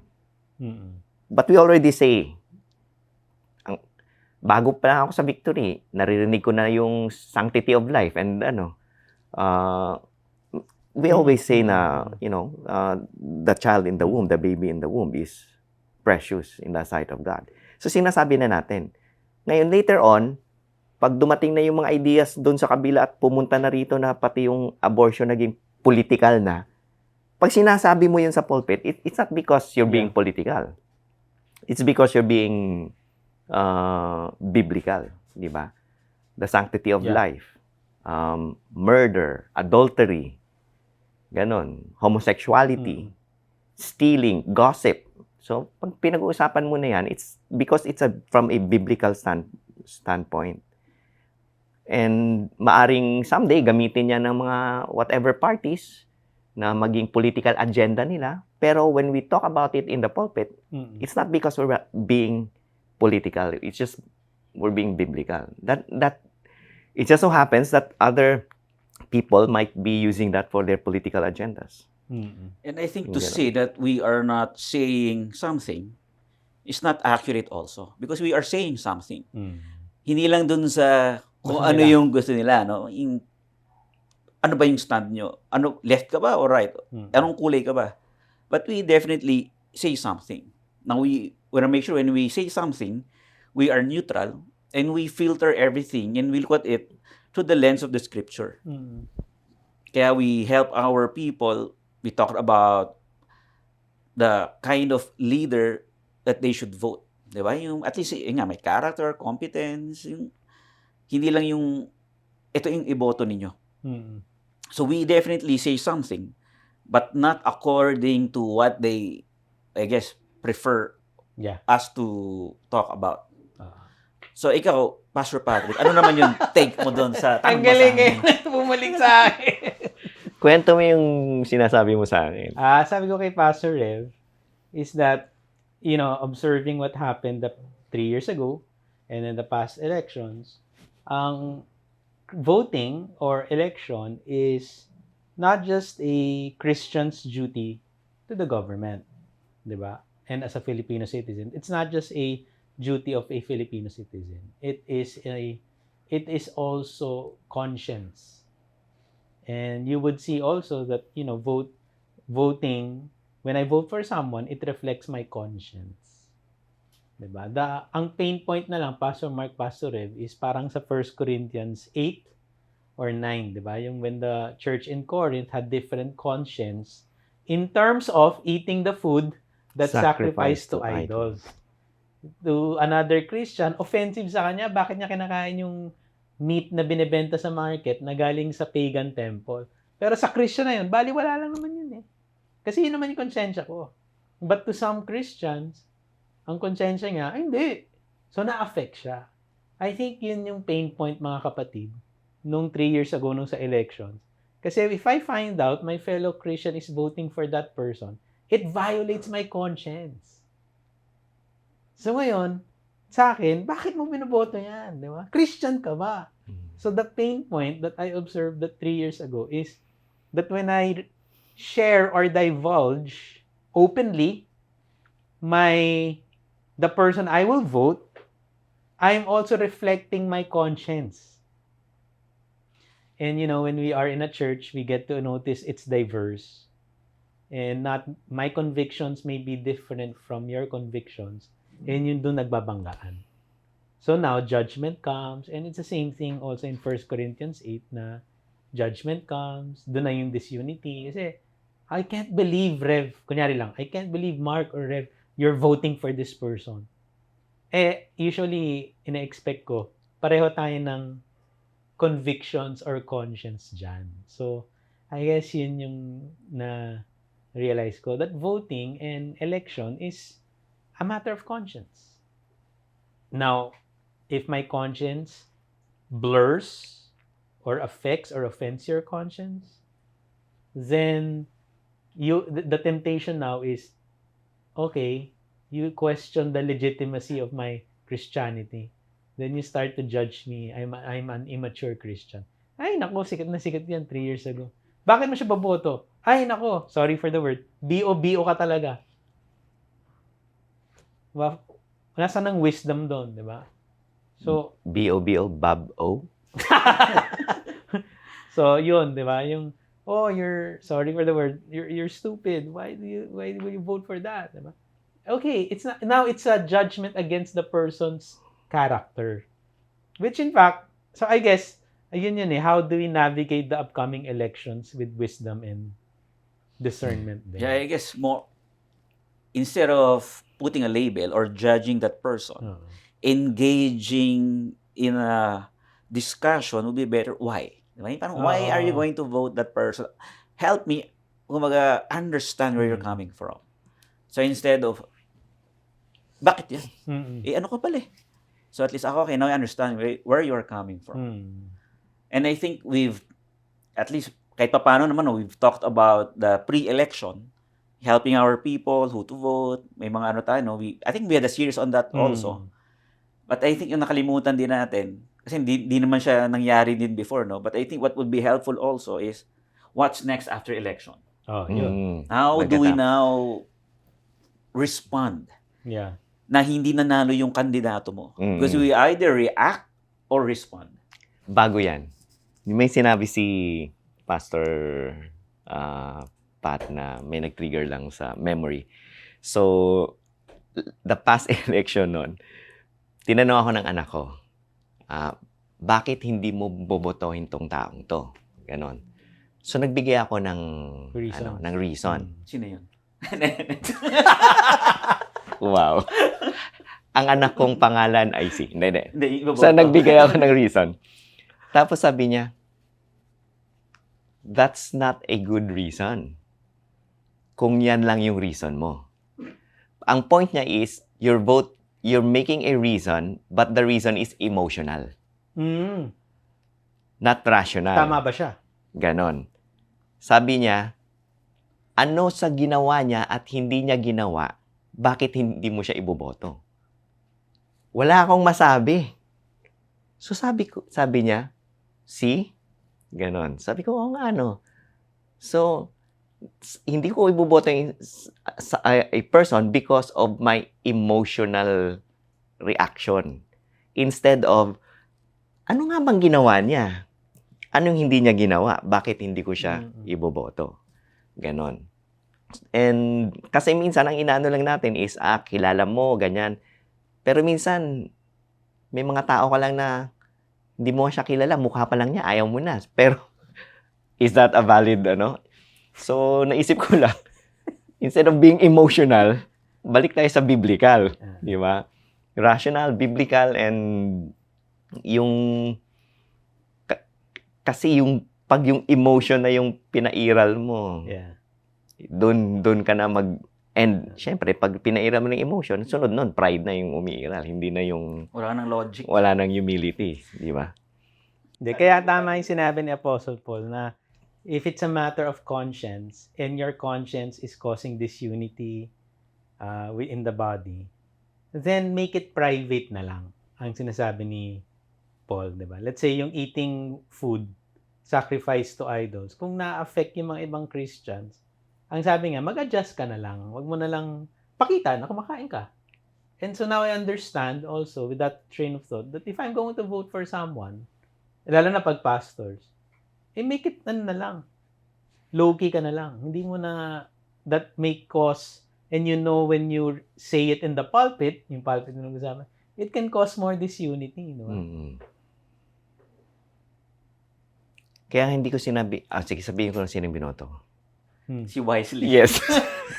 But we already say, bago pa lang ako sa Victory, naririnig ko na yung sanctity of life. And we always say na, the child in the womb, the baby in the womb is precious in the sight of God. So, sinasabi na natin. Ngayon, later on, pag dumating na yung mga ideas doon sa kabila at pumunta na rito na pati yung abortion naging political na, pag sinasabi mo yun sa pulpit, it's not because you're being political. It's because you're being biblical, di ba? The sanctity of Yeah. life, murder, adultery, ganon, homosexuality, stealing, gossip. So, pag pinag-uusapan mo na yan, it's because it's from a biblical standpoint. And maaring someday gamitin yan ng mga whatever parties na maging political agenda nila. Pero when we talk about it in the pulpit, it's not because we're being political. It's just we're being biblical. That it just so happens that other people might be using that for their political agendas. And I think to say that we are not saying something is not accurate also because we are saying something. Hindi lang dun sa kung Gusto ano nila. yung gusto nila, no? Ano ba yung stand nyo? Ano, left ka ba or right? Anong kulay ka ba? But we definitely say something. Now, we want to make sure when we say something, we are neutral and we filter everything and we look at it through the lens of the scripture. Kaya we help our people. We talk about the kind of leader that they should vote. Diba? Yung, at least, yun nga, may character, competence, yung, hindi lang yung, ito yung iboto ninyo. So we definitely say something, but not according to what they, I guess, prefer us to talk about. So ikaw, Pastor Patrick, ano naman yung take mo doon sa Ang tanong mo sa galing amin? Bumalik sa akin. Kwento mo yung sinasabi mo sa akin. Sabi ko kay Pastor Rev is that, observing what happened 3 years ago and in the past elections, ang voting or election is not just a Christian's duty to the government, di ba? And as a Filipino citizen, it's not just a duty of a Filipino citizen. It is also conscience. And you would see also that, voting, when I vote for someone, it reflects my conscience. Diba? Ang pain point na lang, Pastor Mark, Pastor Rev, is parang sa 1 Corinthians 8 or 9, diba? Yung when the church in Corinth had different conscience in terms of eating the food that sacrificed to idols. To another Christian, offensive sa kanya, bakit niya kinakain yung meat na binebenta sa market na galing sa pagan temple. Pero sa Christian na yun, baliwala lang naman yun eh. Kasi yun naman yung konsensya ko. But to some Christians, ang konsensya niya, ay hindi. So, na-affect siya. I think yun yung pain point, mga kapatid, nung 3 years ago nung sa elections. Kasi if I find out my fellow Christian is voting for that person, it violates my conscience. So ngayon, sa akin, bakit mo binoboto yan? Di ba? Christian ka ba? So the pain point that I observed that 3 years ago is that when I share or divulge openly the person I will vote, I'm also reflecting my conscience. And when we are in a church, we get to notice it's diverse. And not my convictions may be different from your convictions. And yun doon nagbabanggaan. So now, judgment comes. And it's the same thing also in 1 Corinthians 8 na judgment comes. Doon na yung disunity. Kasi, I can't believe, Rev, kunyari lang, I can't believe Mark or Rev, you're voting for this person. Usually, ina-expect ko, pareho tayo ng convictions or conscience dyan. So, I guess yun yung na-realize ko that voting and election is a matter of conscience. Now, if my conscience blurs or affects or offends your conscience, then the temptation now is, okay, you question the legitimacy of my Christianity. Then you start to judge me. I'm an immature Christian. Ay, nako, sikat na sikat yan 3 years ago. Bakit mo siya baboto? Ay, nako, sorry for the word. B.O. ka talaga. Nasa ng wisdom doon, di ba? So, B.O. Bob-O? So, yun, di ba? Yung, you're, sorry for the word, you're stupid. Why will you vote for that? Di ba? Okay, now it's a judgment against the person's character. Which in fact, so I guess, ayun yun eh, how do we navigate the upcoming elections with wisdom and discernment? Then? Yeah, I guess more, instead of putting a label or judging that person, engaging in a discussion would be better. Why? Diba? Yung parang, why are you going to vote that person? Help me, kumaga, understand where you're coming from. So instead of, bakit yan? Ano ka pala eh? So at least ako, okay, now I understand where you're coming from. And I think at least, kahit paano naman, we've talked about the pre-election, helping our people, who to vote, may mga ano tayo, I think we had a series on that also. But I think yung nakalimutan din natin, kasi di naman siya nangyari din before, no? But I think what would be helpful also is, what's next after election? Yun. How do we now respond? Yeah. Na hindi nanalo yung kandidato mo. Because we either react or respond. Bago yan. May sinabi si Pastor Pat na may nag-trigger lang sa memory. So, the past election nun, tinanong ako ng anak ko, bakit hindi mo bobotohin tong taong to? Ganon. So, nagbigay ako ng reason. Sino yun? Wow. Ang anak kong pangalan ay si. Hindi. So, nagbigay ako ng reason. Tapos sabi niya, that's not a good reason. Kung yan lang yung reason mo. Ang point niya is, you're making a reason, but the reason is emotional. Not rational. Tama ba siya? Ganon. Sabi niya, ano sa ginawa niya at hindi niya ginawa, bakit hindi mo siya iboboto? Wala akong masabi. So sabi niya, see? Ganon. Sabi ko, oo nga, no. So, hindi ko iboboto a person because of my emotional reaction. Instead of, ano nga bang ginawa niya? Anong hindi niya ginawa? Bakit hindi ko siya iboboto? Ganon. And kasi minsan, ang inaano lang natin is, kilala mo, ganyan. Pero minsan, may mga tao ka lang na hindi mo siya kilala, mukha pa lang niya, ayaw mo na. Pero, is that a valid, So, naisip ko lang, instead of being emotional, balik tayo sa biblical. Di ba? Rational, biblical, and yung, kasi pag yung emotion na yung pinairal mo, doon ka na and, syempre, pag pinairal mo ng emotion, sunod nun, pride na yung umiiral. Hindi na yung... Wala nang logic. Wala nang humility. Di ba? Hindi, kaya tama yung sinabi ni Apostle Paul na if it's a matter of conscience and your conscience is causing disunity within the body, then make it private na lang. Ang sinasabi ni Paul, di ba? Let's say yung eating food, sacrifice to idols, kung na-affect yung mga ibang Christians, ang sabi nga, mag-adjust ka na lang. Huwag mo na lang pakita na kumakain ka. And so now I understand also with that train of thought that if I'm going to vote for someone, lalo na pag pastors, make it na lang. Low-key ka na lang. Hindi mo na that may cause, and you know when you say it in the pulpit, yung pulpit na nag-usama, it can cause more disunity. No? Kaya hindi ko sinabi, sige, sabihin ko na sinong binoto ko. Si Wisely. Yes.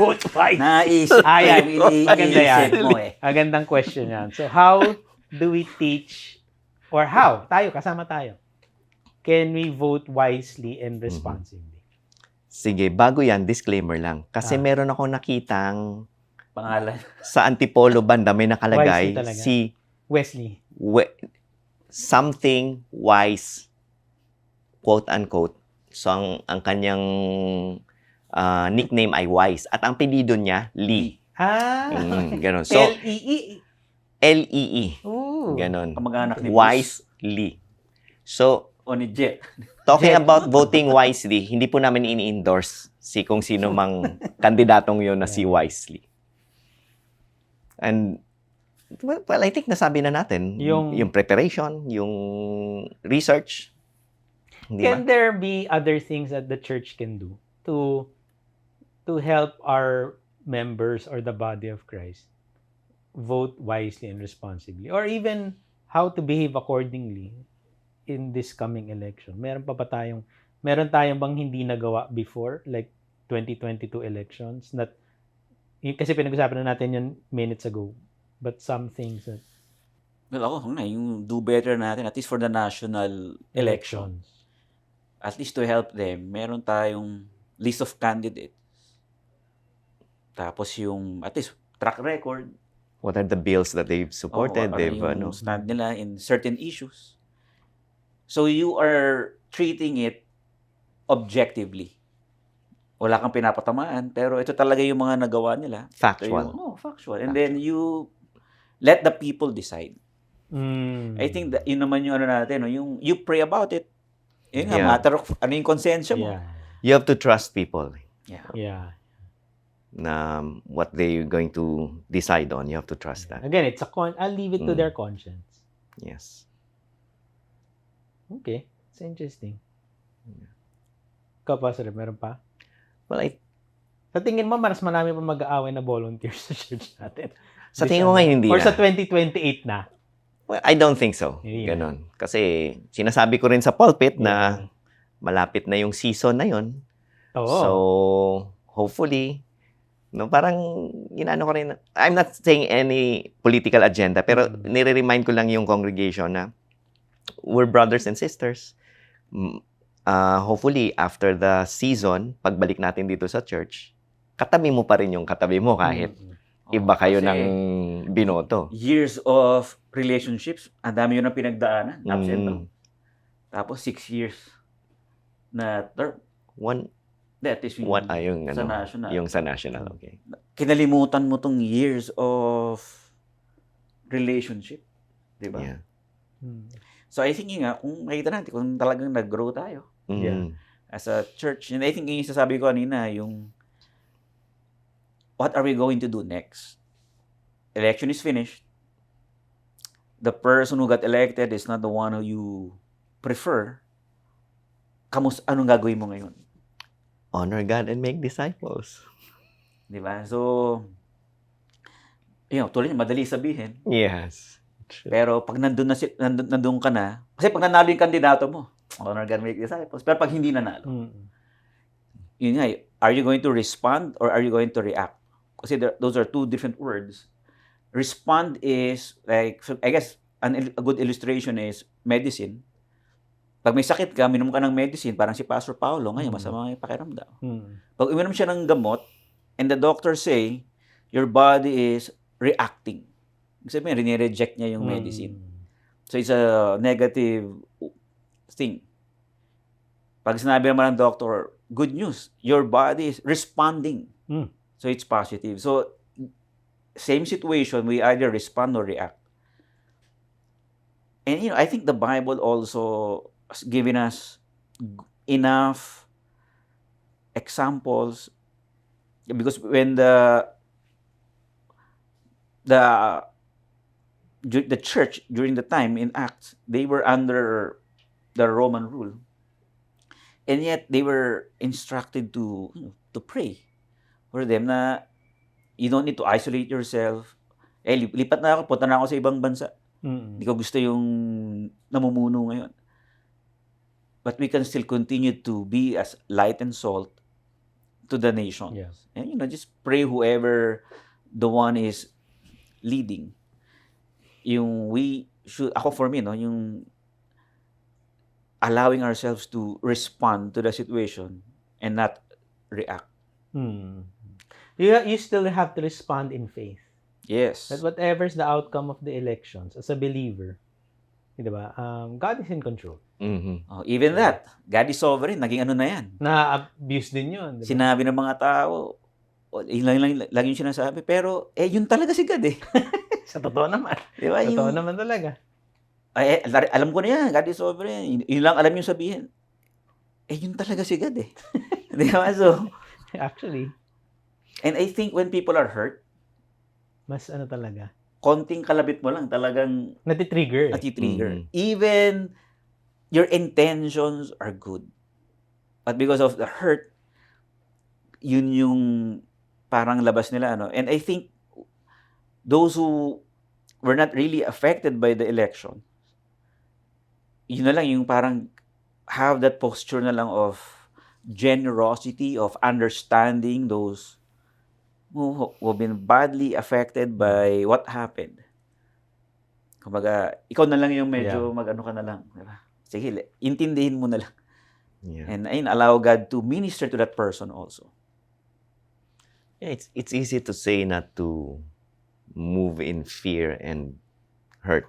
Vote Wisely. Naisip. Maganda yan. mo eh. Magandang question yan. So, how do we teach, or how, kasama tayo, can we vote wisely and responsibly? Sige, bago yan, disclaimer lang. Kasi meron akong nakitang pangalan. Sa Antipolo banda may nakalagay si Wesley. Something wise, quote unquote. So, ang kanyang nickname ay Wise. At ang pilido niya, Lee. Ganon. So, L-E-E. L-E-E. Ooh. Ganon. Kamag-anak ni Wise Lee. So, o ni Jet. Talking about voting wisely, hindi po namin ini-endorse kung sino mang kandidatong yun na si Wisely. And, well, I think nasabi na natin yung preparation, yung research. Can there be other things that the church can do to help our members or the body of Christ vote wisely and responsibly? Or even how to behave accordingly in this coming election? Meron tayong bang hindi nagawa before, like 2022 elections, that, kasi pinag-usapan na natin yun minutes ago, but some things that Well, ako nga, yung do better natin, at least for the national election. At least to help them, meron tayong list of candidates. Tapos yung, at least, track record. What are the bills that they've supported? They've, yung stand nila in certain issues. So you are treating it objectively. Wala kang pinapatamaan, pero ito talaga yung mga nagawa nila. Factual. Factual. And then you let the people decide. I think that yun naman yung ano natin, no? Yung you pray about it. Yun nga, matter of ano yung konsensya mo. Yeah. You have to trust people. Yeah. Na what they're going to decide on, you have to trust that. Again, it's I'll leave it to their conscience. Yes. Okay. It's interesting. Ikaw pa, sir, meron pa? Well, sa tingin mo, mas marami pa mag-aaway na volunteers sa church natin? Sa tingin ko ngayon, hindi Or na. sa 2028 na? Well, I don't think so. Yeah. Ganon. Kasi sinasabi ko rin sa pulpit na malapit na yung season na yun. Oo. So, hopefully, no, parang ginano ko rin. I'm not saying any political agenda, pero nire-remind ko lang yung congregation na we're brothers and sisters. Hopefully, after the season, pagbalik natin dito sa church, katabi mo pa rin yung katabi mo kahit iba kayo ng binoto. Years of relationships, ang dami yun ang pinagdaanan. Ups and downs. Tapos 6 years na term. That is yung sa national. Yung sa national, okay. Kinalimutan mo tong years of relationship. Diba? Yeah. So I think nga, kung makita natin, kung talagang nag-grow tayo as a church, and I think yung sasabi ko kanina, yung what are we going to do next? Election is finished. The person who got elected is not the one who you prefer. Anong gagawin mo ngayon? Honor God and make disciples. Diba? So, tuloy, madali sabihin. Yes. Pero pag nandun ka na, kasi pag nanalo yung kandidato mo, honor God, make disciples. Pero pag hindi nanalo, yun nga, are you going to respond or are you going to react? Kasi those are two different words. Respond is like, so I guess, a good illustration is medicine. Pag may sakit ka, minom ka ng medicine, parang si Pastor Paulo, ngayon masama yung pakiramdam. Pag uminom siya ng gamot, and the doctor say, your body is reacting. Ibig sabihin, rinireject niya yung medicine. So it's a negative thing. Pag sinabi naman ng doctor, good news, your body is responding. So it's positive. So, same situation, we either respond or react. And I think the Bible also has given us enough examples, because when the church during the time in Acts, they were under the Roman rule, and yet they were instructed to pray for them na you don't need to isolate yourself. Lipat na ako, punta na ako sa ibang bansa. Hindi ko gusto yung namumuno ngayon. But we can still continue to be as light and salt to the nation. Yes. And just pray whoever the one is leading. Ako for me, yung allowing ourselves to respond to the situation and not react. You still have to respond in faith. Yes. But whatever is the outcome of the elections, as a believer, diba? God is in control. Even that, God is sovereign. Naging ano na yan. Na-abuse din yun. Diba? Sinabi ng mga tao, lagi yung sinasabi, pero yun talaga si God eh. Sa totoo naman. Diba? Totoo naman talaga. Alam ko na yan, God is sovereign. Yun lang alam yung sabihin. Yun talaga si God eh. Diba? So, actually. And I think when people are hurt, mas ano talaga, konting kalabit mo lang talagang natitrigger. Even your intentions are good. But because of the hurt, yun yung parang labas nila. And I think those who were not really affected by the election, yun na lang yung parang have that posture na lang of generosity, of understanding those who have been badly affected by what happened. Kumbaga, ikaw na lang yung medyo mag-ano ka na lang. Diba? Sige, intindihin mo na lang. Yeah. And ayun, allow God to minister to that person also. Yeah, it's easy to say not to move in fear and hurt.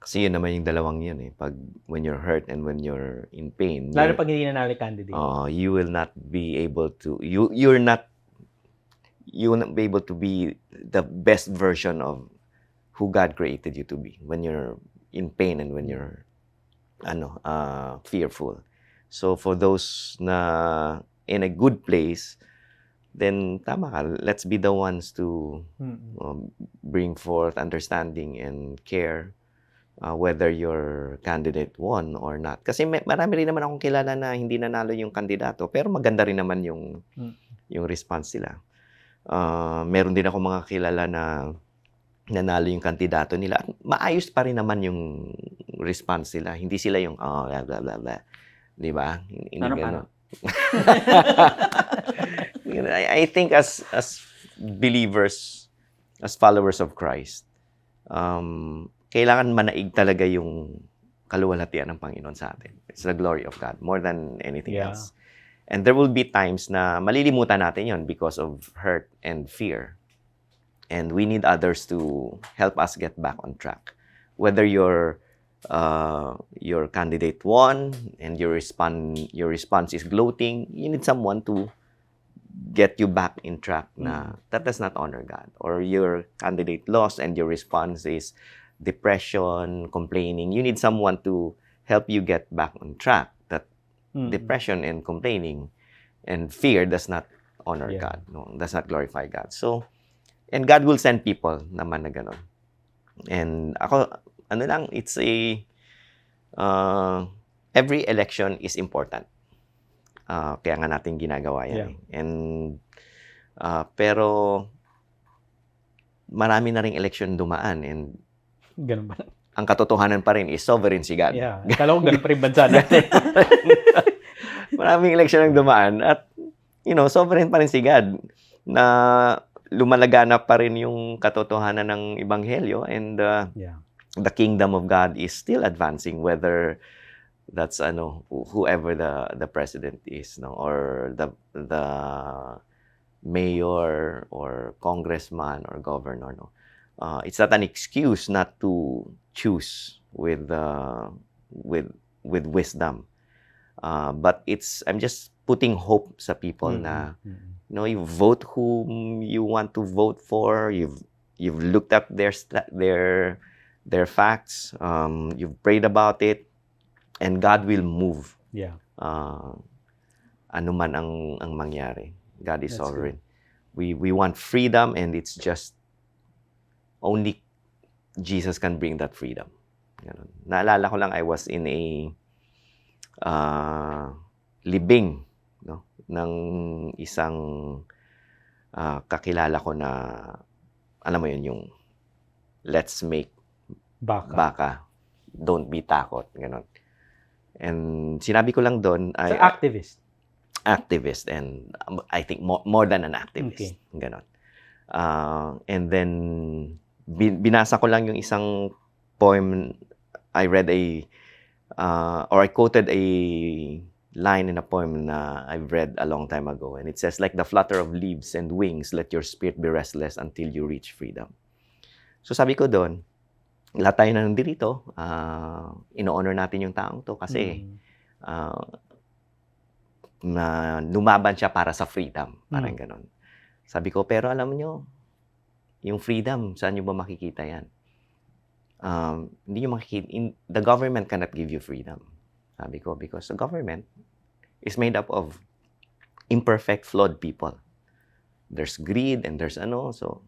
Kasi yun naman yung dalawang yun eh. When you're hurt and when you're in pain. Lalo pag hindi nanalo candidate. You will not be able to, you will not be able to be the best version of who God created you to be when you're in pain and when you're fearful. So for those na in a good place, then tama ka, let's be the ones to bring forth understanding and care whether your candidate won or not. Kasi marami rin naman akong kilala na hindi nanalo yung kandidato, pero maganda rin naman yung response nila. Meron din ako mga kilala na nanalo yung kandidato nila. At maayos pa rin naman yung response nila. Hindi sila yung, blah, blah, blah, blah. Di ba? Paano? I think as believers, as followers of Christ, kailangan manaig talaga yung kaluwalhatian ng Panginoon sa atin. It's the glory of God more than anything else. And there will be times na malilimutan natin yon because of hurt and fear. And we need others to help us get back on track. Whether your candidate won and your response is gloating, you need someone to get you back in track na that does not honor God. Or your candidate lost and your response is depression, complaining. You need someone to help you get back on track. That depression and complaining and fear does not honor God. No, does not glorify God. So, and God will send people naman na gano'n. And ako, it's every election is important. Kaya nga natin ginagawa yan. And, pero, marami na ring election dumaan and ganun ba? Ang katotohanan pa rin is sovereign si God. Yeah. Akala ko ganun pa rin bansa natin. Maraming election ang dumaan at, sovereign pa rin si God na lumalaganap pa rin yung katotohanan ng Ebanghelyo and the kingdom of God is still advancing, whether that's whoever the president is, no, or the mayor or congressman or governor, no. It's not an excuse not to choose with wisdom, but I'm just putting hope sa people na you vote whom you want to vote for. You've looked up their facts. You've prayed about it, and God will move. Yeah. Ano man ang mangyari. God is sovereign. We want freedom, and it's just only Jesus can bring that freedom. Ganun. Naalala ko lang, I was in a libing, no, ng isang kakilala ko na, alam mo yun, yung let's make baka. Don't be takot. Ganun. And sinabi ko lang doon, so, activist, and I think more than an activist. Okay. Ganun. And then, binasa ko lang yung isang poem. I read or I quoted a line in a poem na I've read a long time ago. And it says, like the flutter of leaves and wings, let your spirit be restless until you reach freedom. So sabi ko doon, lahat tayo na nandito, ino-honor natin yung taong to kasi na lumaban siya para sa freedom. Parang ganon. Sabi ko, pero alam nyo, yung freedom, saan nyo ba makikita yan? Hindi nyo makikita. The government cannot give you freedom. Sabi ko, because the government is made up of imperfect, flawed people. There's greed and there's so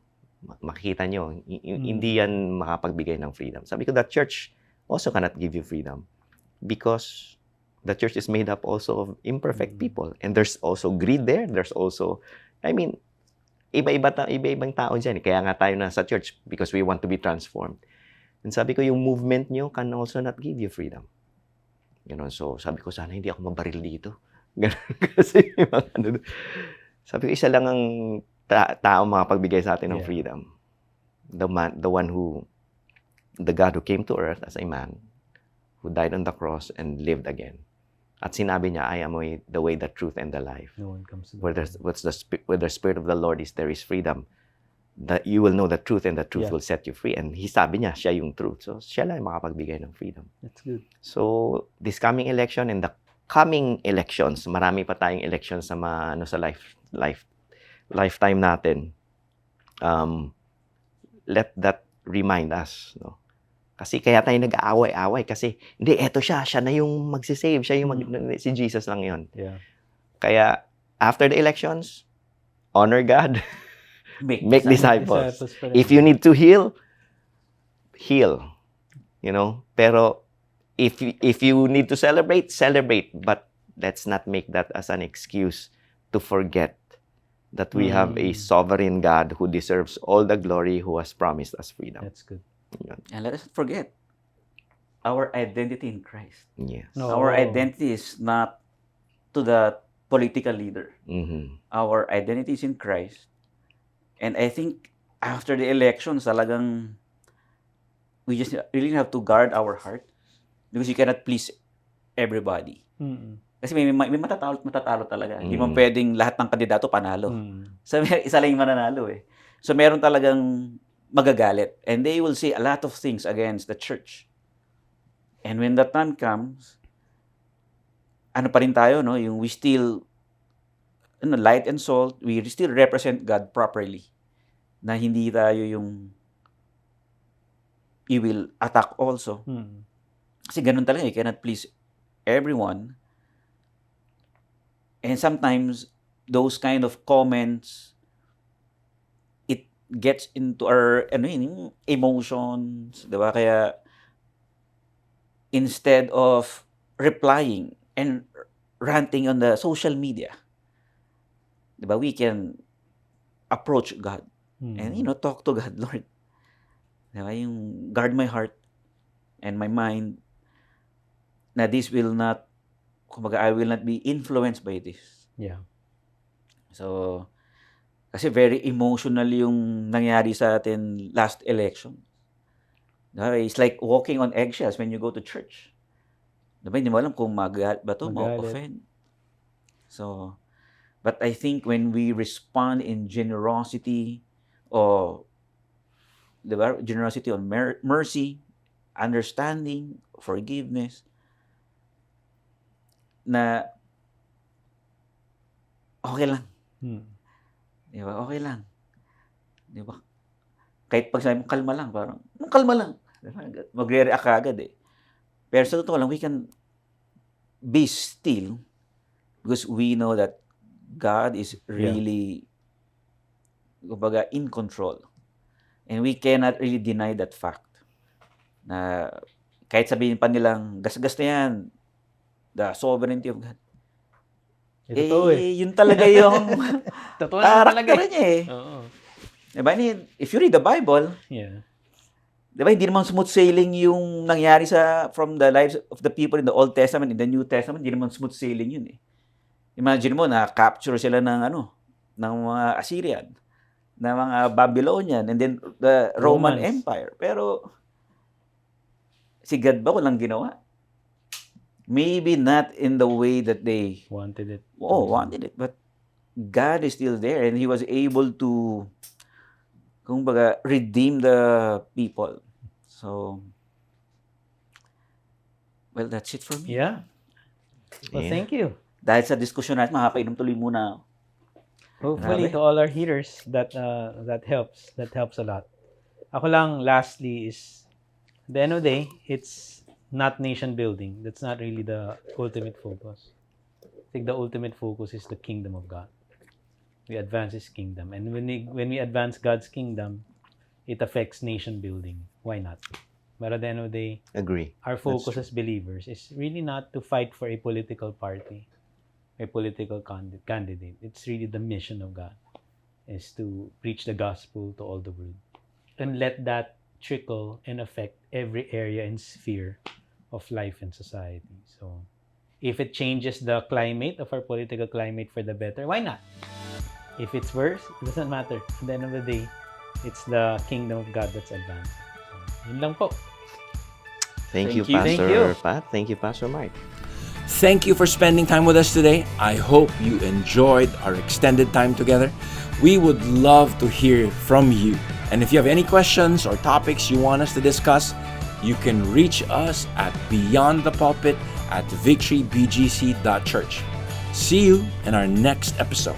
makikita nyo, hindi yan makapagbigay ng freedom. Sabi ko, the church also cannot give you freedom because the church is made up also of imperfect people. And there's also greed there. There's also, iba-ibang tao dyan. Kaya nga tayo na sa church because we want to be transformed. And sabi ko, yung movement nyo can also not give you freedom. So, sabi ko, sana hindi ako mabaril dito. Kasi, sabi ko, isa lang ang tao makapagbigay sa atin ng freedom. The one who the God who came to earth as a man, who died on the cross and lived again. At sinabi niya, I am the way, the truth, and the life. No one comes to Where the Spirit of the Lord is, there is freedom. That you will know the truth, and the truth will set you free. And sabi niya, siya yung truth. So, siya lang yung makapagbigay ng freedom. That's good. So, this coming election and the coming elections, marami pa tayong elections sa sa lifetime natin. Let that remind us, no? Kasi kaya tayo nag-aaway-away kasi hindi, eto siya na yung magsisave, siya yung si Jesus lang yun. Yeah. Kaya after the elections, honor God, make disciples. If you need to heal, you know. Pero if you need to celebrate, but let's not make that as an excuse to forget that we have a sovereign God who deserves all the glory, who has promised us freedom. That's good. And let us not forget our identity in Christ. Yes. No. Our identity is not to the political leader. Mm-hmm. Our identity is in Christ. And I think after the elections, talagang we just really have to guard our heart because you cannot please everybody. Mm-mm. Kasi may matatalo talaga. Hindi mo pwedeng lahat ng kandidato panalo. So, isa lang yung mananalo eh. So, meron talagang magagalit. And they will say a lot of things against the church. And when the time comes, ano pa rin tayo, no? Yung we still, light and salt, we still represent God properly. Na hindi tayo yung you will attack also. Kasi ganun talaga, you cannot please everyone. And sometimes, those kind of comments, it gets into our emotions, diba? Kaya, instead of replying and ranting on the social media, diba, we can approach God and, talk to God, Lord. Diba, yung guard my heart and my mind na this will not, kumbaga, I will not be influenced by this. Yeah. So, kasi very emotional yung nangyari sa atin last election. Diba? It's like walking on eggshells when you go to church. Diba? Hindi mo alam kung magalit ba ito, ma-offend. So, but I think when we respond in generosity or diba? Generosity on mercy, understanding, forgiveness, na okay lang. Di ba? Okay lang. Di ba? Kahit pag sabi mo, kalma lang. Parang, kalma lang. Magre-react ka agad eh. Pero sa totoo lang, we can be still because we know that God is really, kumbaga, in control. And we cannot really deny that fact. Na kahit sabihin pa nilang, gas-gas na yan, the sovereignty of God. Yun talaga yung karakter niya eh. Diba? If you read the Bible, diba, hindi naman smooth sailing yung nangyari from the lives of the people in the Old Testament, in the New Testament, hindi naman smooth sailing yun eh. Imagine mo, na-capture sila ng mga Assyrian, ng mga Babylonian, and then the Roman Empire. Pero, si God ba walang ginawa? Maybe not in the way that they wanted it. Wanted it. But God is still there and He was able to, kumbaga, redeem the people. So, well, that's it for me. Yeah. Well, thank you. Dahil sa diskusyon natin, makapainom tuloy muna. Hopefully, to all our hearers, that helps. That helps a lot. Ako lang, lastly, is, at the end of the day, it's not nation building. That's not really the ultimate focus. I think the ultimate focus is the kingdom of God. We advance His kingdom. And when we advance God's kingdom, it affects nation building. Why not? But at the end of the day, agree. Our focus as believers is really not to fight for a political party, a political candidate. It's really the mission of God is to preach the gospel to all the world. And let that trickle and affect every area and sphere of life and society. So, if it changes the climate of our political climate for the better, why not? If it's worse, it doesn't matter. At the end of the day, it's the kingdom of God that's advanced. So, Yun lang po. Thank you, Thank Pastor you. Pat. Thank you, Pastor Mark. Thank you for spending time with us today. I hope you enjoyed our extended time together. We would love to hear from you. And if you have any questions or topics you want us to discuss, you can reach us at beyondthepulpit@victorybgc.church. See you in our next episode.